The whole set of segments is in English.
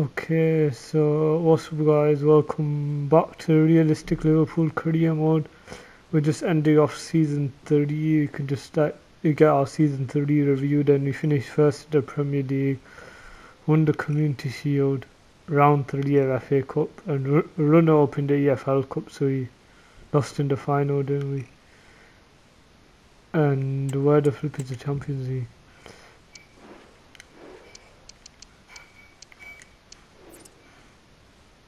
Okay, so what's up guys, welcome back to Realistic Liverpool career mode. We're just ending off season 30, you can just start, you get our season 30 review, then we finished first in the Premier League, won the Community Shield, round 3 of FA Cup and runner up in the EFL Cup, so we lost in the final, didn't we? And where the flip is the Champions League?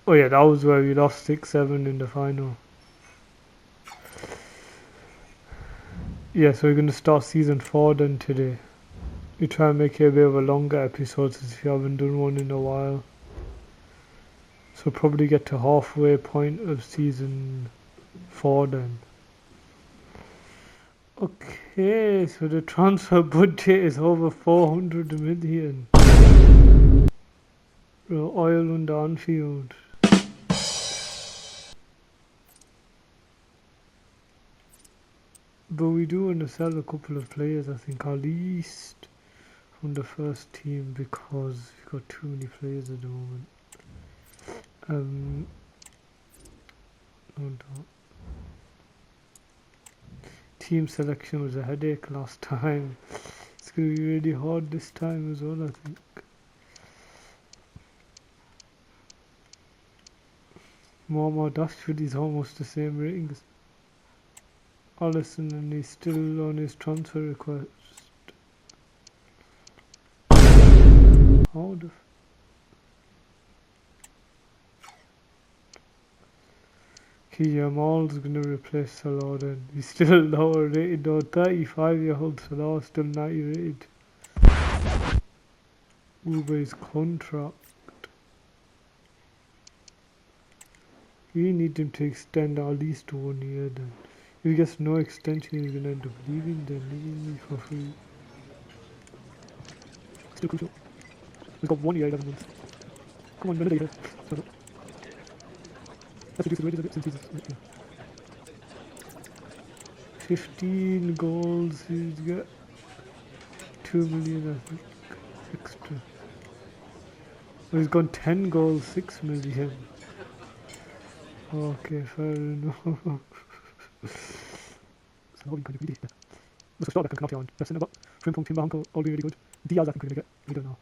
Oh yeah, that was where we lost 6-7 in the final. Yeah, so we're going to start season 4 then today. We try and make it a bit of a longer episode since we haven't done one in a while. So probably get to halfway point of season 4 then. Okay, so the transfer budget is over 400 million. Oil under Anfield. But we do want to sell a couple of players, I think, at least from the first team, because we've got too many players at the moment. Hold on. Team selection was a headache last time. It's going to be really hard this time as well, I think. Mohamed Rashford is almost the same rating as Alisson, and he's still on his transfer request. How the Jamal's gonna replace Salah then. He's still lower rated though, 35-year-old Salah, still 90 rated. Uber's contract. We need him to extend at least 1 year then. If he gets no extension, he's gonna end up leaving me for free. Still crucial. He's got 1 year, 11 months. Come on, another year. Let's reduce his wages a bit since he's... Yeah. 15 goals, he's got 2 million, I think, extra. Oh, he's got 10 goals, 6 million. Okay, fair enough. So how we kind of greedy. Must have started back on Canopy but Frimpong, Timber, Uncle, all being really good. Diaz, I think we're going to get. We don't know.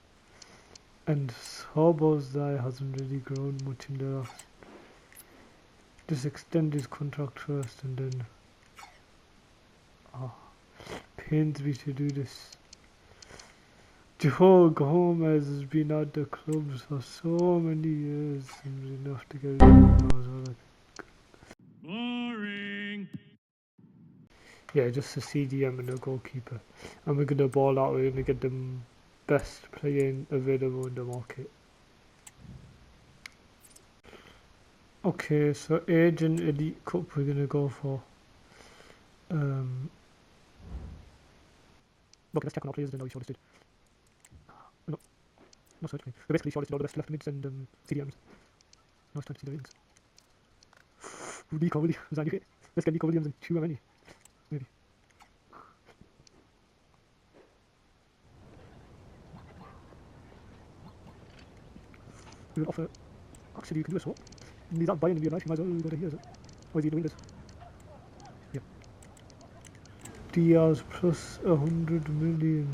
And Sobozai hasn't really grown much in the last. Just extend his contract first and then. Pains me to do this. Joe Gomez has been at the clubs for so many years and enough to get rid of him now as well, I think. Boring. Yeah, just a CDM and a goalkeeper. And we're going to ball out, we're going to get the best player available in the market. Okay, so Age and Elite Cup we're going to go for. Okay, let's check on our players, then know we shortlisted. No, not searching. We basically shortlisted all the best left mids and CDMs. Now it's time to see the ratings. Nico Williams, is that okay? Let's get Nico Williams and Chouameni. Maybe. We will offer. Actually, you can do a swap. He's not buying in real life, you might as well go to here, is it? Or is he doing this? Yep. Diaz plus 100 million.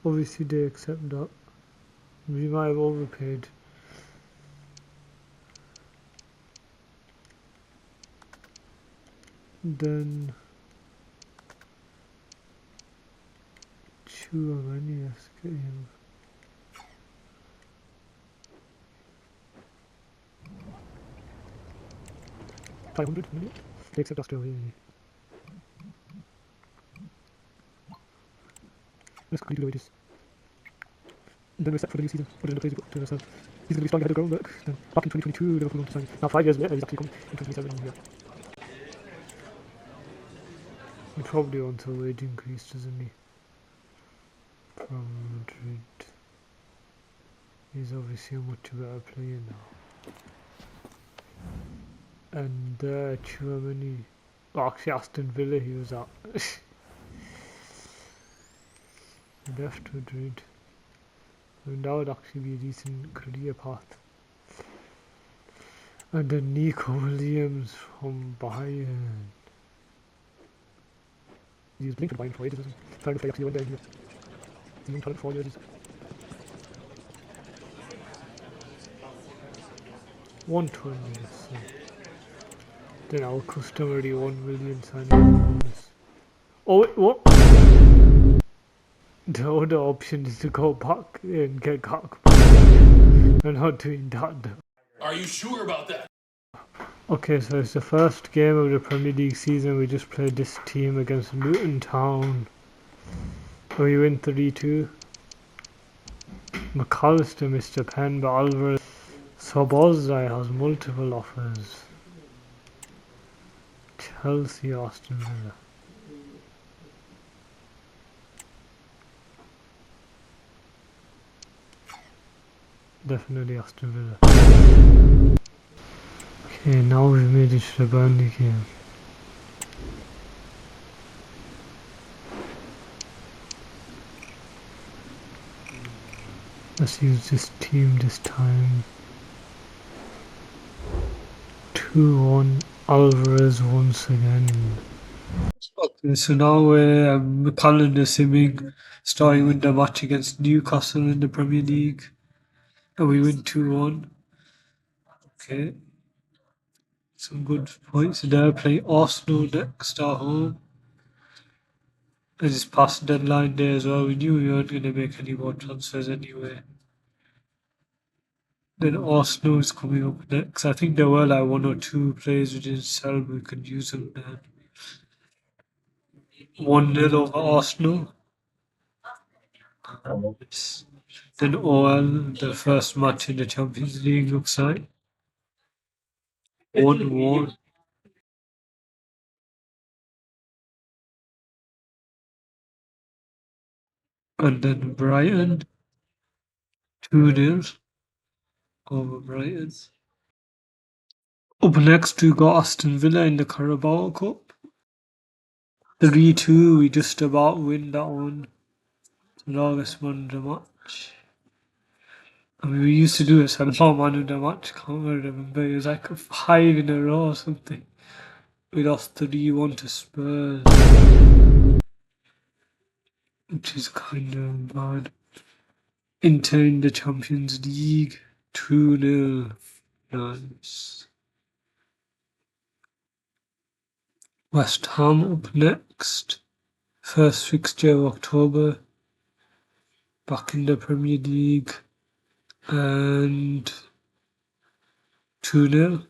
Obviously, they accept that. We might have overpaid. Then Chouameni, let's get him. $500 million? They accept Australia. Let's quickly do the wages. And then we're set for the new season. Put it in the place to ourselves. He's going to be strong ahead of groundwork. Then back in 2022, Liverpool won to sign. Now 5 years later, he's actually coming in 2027. Yeah. He probably wants a wage increase, doesn't he? From Madrid. He's obviously a much better player now. And Chouameni. Oh, actually, Aston Villa he was at. Left Madrid. I mean, that would actually be a decent career path. And then Nico Williams from Bayern. He's been playing for Bayern for ages, isn't he? Trying to play actually one day. He's been playing for 4 years. 120, so. Then our customary 1 million signing bonus. Oh, wait, what? The other option is to go back and get Gakpo. We're not doing that though. Are you sure about that? Okay, so it's the first game of the Premier League season. We just played this team against Luton Town. We win 3-2. McAllister missed a pen, but Alvarez. Sobozai has multiple offers. Chelsea, Aston Villa. Definitely Aston Villa. Okay, now we've made it to the Burnley game. Let's use this team this time. 2-1 Alvarez once again. Okay, so now we're calendar simming, starting with the match against Newcastle in the Premier League. And we win 2-1. Okay. Some good points there. Play Arsenal next at home. And it's past deadline day as well. We knew we weren't going to make any more transfers anyway. Then Arsenal is coming up next. I think there were like 1 or 2 players we didn't sell. We could use them then. 1-0 over Arsenal. Then OL, the first match in the Champions League looks like. 1-1. And then Brighton, 2-0 over Brighton. Up next we got Aston Villa in the Carabao Cup. 3-2, we just about win that one. Longest man of the match. I mean, we used to do it, so long man of the match, can't remember. It was like 5 in a row or something. We lost 3-1 to Spurs, which is kind of bad. Inter in the Champions League, 2-0. Nice. West Ham up next. First fixture of October. Back in the Premier League. And 2-0.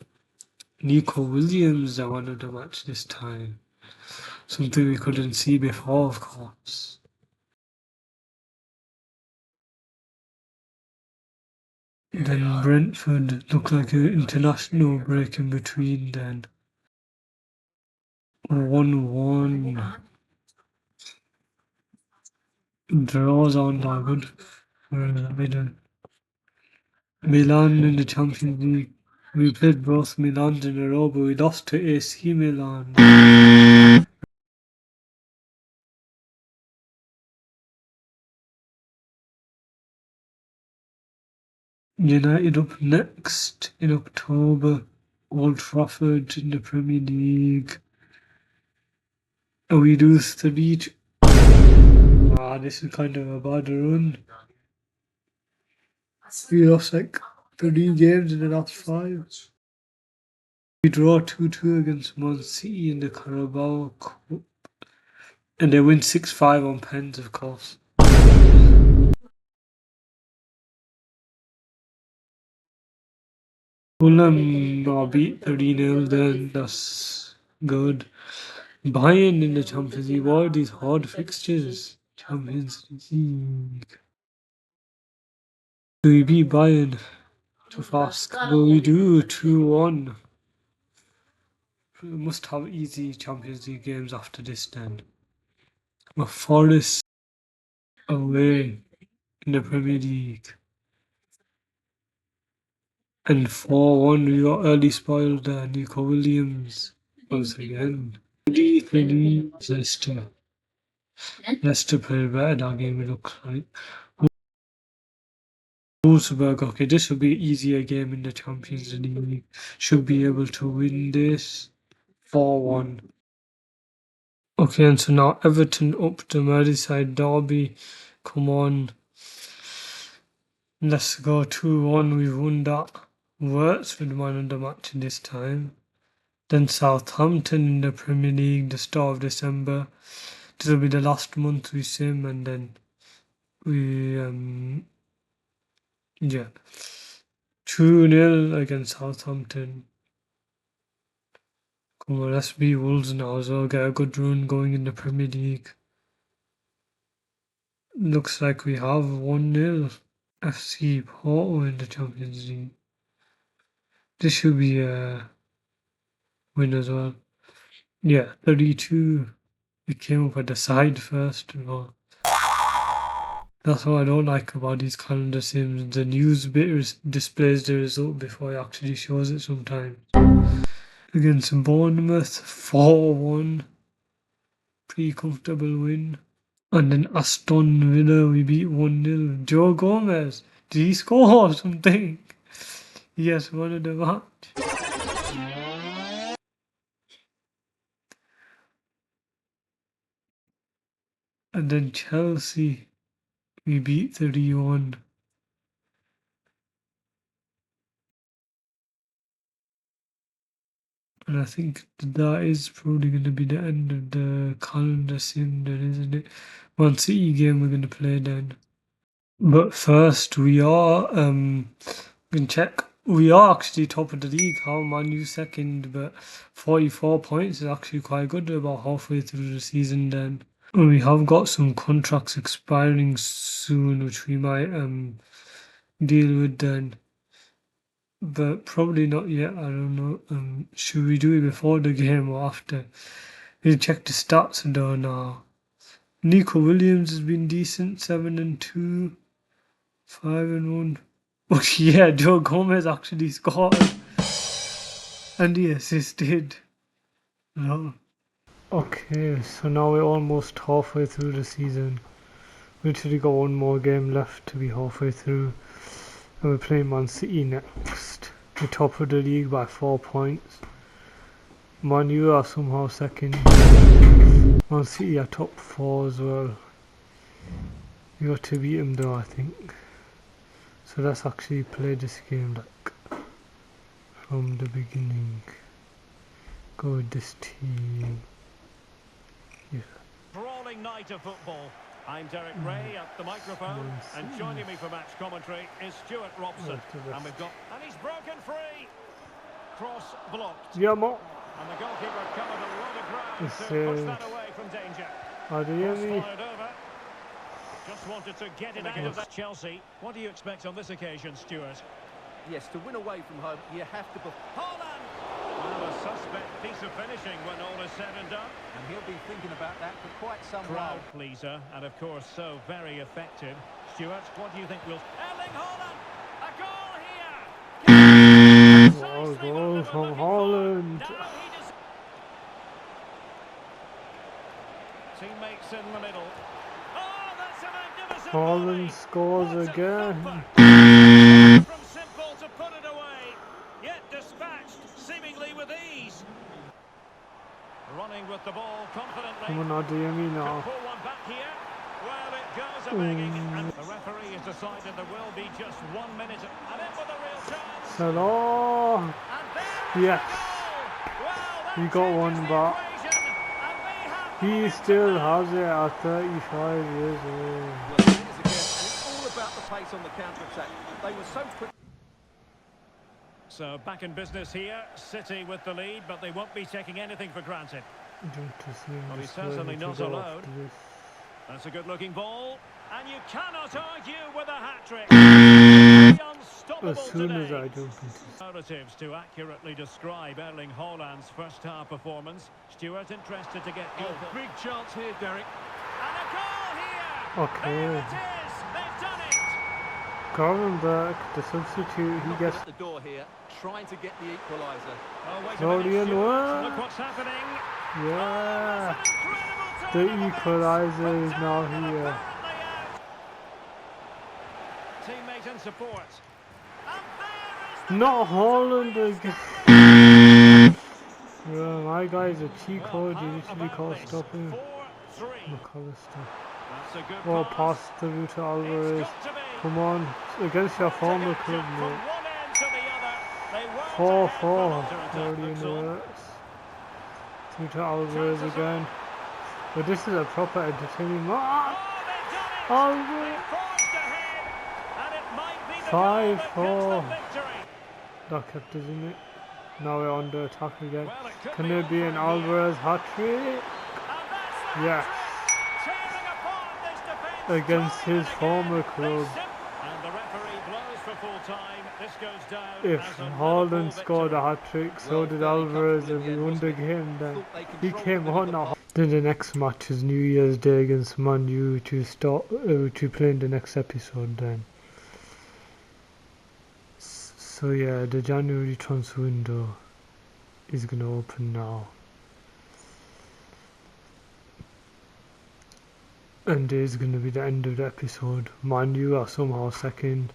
Nico Williams, the man of the match this time. Something we couldn't see before, of course. Then Brentford looked like an international break in between then. 1-1. Draws aren't that good for either. Milan in the Champions League. We played both Milans in a row, but we lost to AC Milan. United up next in October. Old Trafford in the Premier League. And we lose 3. This is kind of a bad run. We lost like 3 games in the last 5. We draw 2-2 against Man City in the Carabao Cup. And they win 6-5 on pens, of course. Fulham beat 3-0 then, that's good. Bayern in the Champions League, what are these hard fixtures? Champions League. Do we beat Bayern? Too fast. But we do, 2-1. We must have easy Champions League games after this then. But Forest away in the Premier League. And 4-1, we got early spoiled Nico Williams once again. 3-3 Leicester. Leicester played better that game, it looks like. Wolfsburg, okay, this should be an easier game in the Champions League. Should be able to win this 4-1. Okay, and so now Everton up the Merseyside derby. Come on. Let's go 2-1. We've won that. Works with man of the match this time. Then Southampton in the Premier League, the start of December. This will be the last month we sim, and then we yeah. 2-0 against Southampton. Come on, let's beat Wolves now as well. Get a good run going in the Premier League. Looks like we have 1-0. FC Porto in the Champions League. This should be a win as well. Yeah, 32. We came up at the side first and all. That's what I don't like about these calendar sims. The news bit displays the result before it actually shows it sometimes. Against Bournemouth, 4-1. Pretty comfortable win. And then Aston Villa, we beat 1-0. Joe Gomez, did he score or something? Yes, one of the match. And then Chelsea, we beat 3-1. And I think that is probably going to be the end of the calendar sim then, isn't it? Man City game we're going to play then. But first we are, we can check. We are actually top of the league. How Man U second, but 44 points is actually quite good about halfway through the season then. And we have got some contracts expiring soon, which we might deal with then. But probably not yet, I don't know. Should we do it before the game or after? We'll check the stats though now. Nico Williams has been decent, 7-2, 5-1. Oh yeah, Joe Gomez actually scored. And he assisted. No. Okay, so now we're almost halfway through the season. Literally got one more game left to be halfway through. And we're playing Man City next. We're top of the league by 4 points. Man U are somehow second. Man City are top 4 as well. We got to beat them though, I think. So let's actually play this game like from the beginning. Go with this team. Yeah. Brawling night of football. I'm Derek Ray at the microphone, and joining me for match commentary is Stuart Robson. And he's broken free. Cross blocked. Yeah, Mo. And the goalkeeper covered a lot of ground to push that away from danger. Fired over. Just wanted to get it out of that. Chelsea. What do you expect on this occasion, Stuart? Yes, to win away from home, you have to... Haaland! Well, a suspect piece of finishing when all is said and done. And he'll be thinking about that for quite some while. Crowd pleaser, and of course, so very effective. Stuart, what do you think will... Erling Haaland! A goal here! Oh, goal from Haaland. Teammates in the middle. Oh, that's a magnificent Haaland scores again. From simple to put it away, yet dispatched seemingly with ease. Running with the ball confidently. Come on now, Diemi now. Could pull one back here. Well, it goes a-begging. And the referee has decided there will be just 1 minute. And in with a real chance. Salah. And there Yes. well, We got one back. He still has it at 35 years old. Well, it is again, and it's all about the pace on the counter-attack. They were so quick. So back in business here, City with the lead, but they won't be taking anything for granted. Well, he's certainly not alone. That's a good-looking ball, and you cannot argue with a hat-trick. As soon as I do Relatives to accurately describe Erling Haaland's first-half performance. Stuart, interested to get your big chance here, Derek. And a goal here. Okay. There it is. They've done it. Gravenberg, the substitute, he gets at the door here, trying to get the equaliser. Oh, wait a Florian minute, Stuart. Wirtz. Look what's happening. Yeah. Oh, The equaliser is now here. Teammate and support. And there is the Not Holland goal. again. Yeah, my guy's a cheat code. You literally can't stop him. 4-3. McAllister. That's a good Oh, pass. pass through to It's Alvarez. got to be. Come on, against your former From club, one mate. end to the other. They weren't 4-4. ahead for long. Already in the Looks on. works. Through to Alvarez Chances again. on. But this is a proper entertaining match. Oh, they've done it! Alvarez. They forged ahead, and it might be the 5-4. goal that gives them victory. That kept us in it. Now we're on the attack again. Well, it could Can be there be over an here. Alvarez hat-trick? And that's the Yes. hat-trick, tearing apart this defence Against time his and former again. club. And the referee blows for full time. This goes down If as a Liverpool Haaland scored victory. a hat-trick, so Well, did fairly Alvarez, comfortable in and the we end, won the wasn't it? game then. Thought they He controlled came the middle on of now. the Then the next match is New Year's Day against Man U, which we play in the next episode then. So yeah, the January transfer window is going to open now. And it is going to be the end of the episode. Man U are somehow second.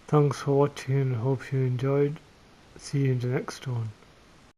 Thanks for watching and hope you enjoyed. See you in the next one.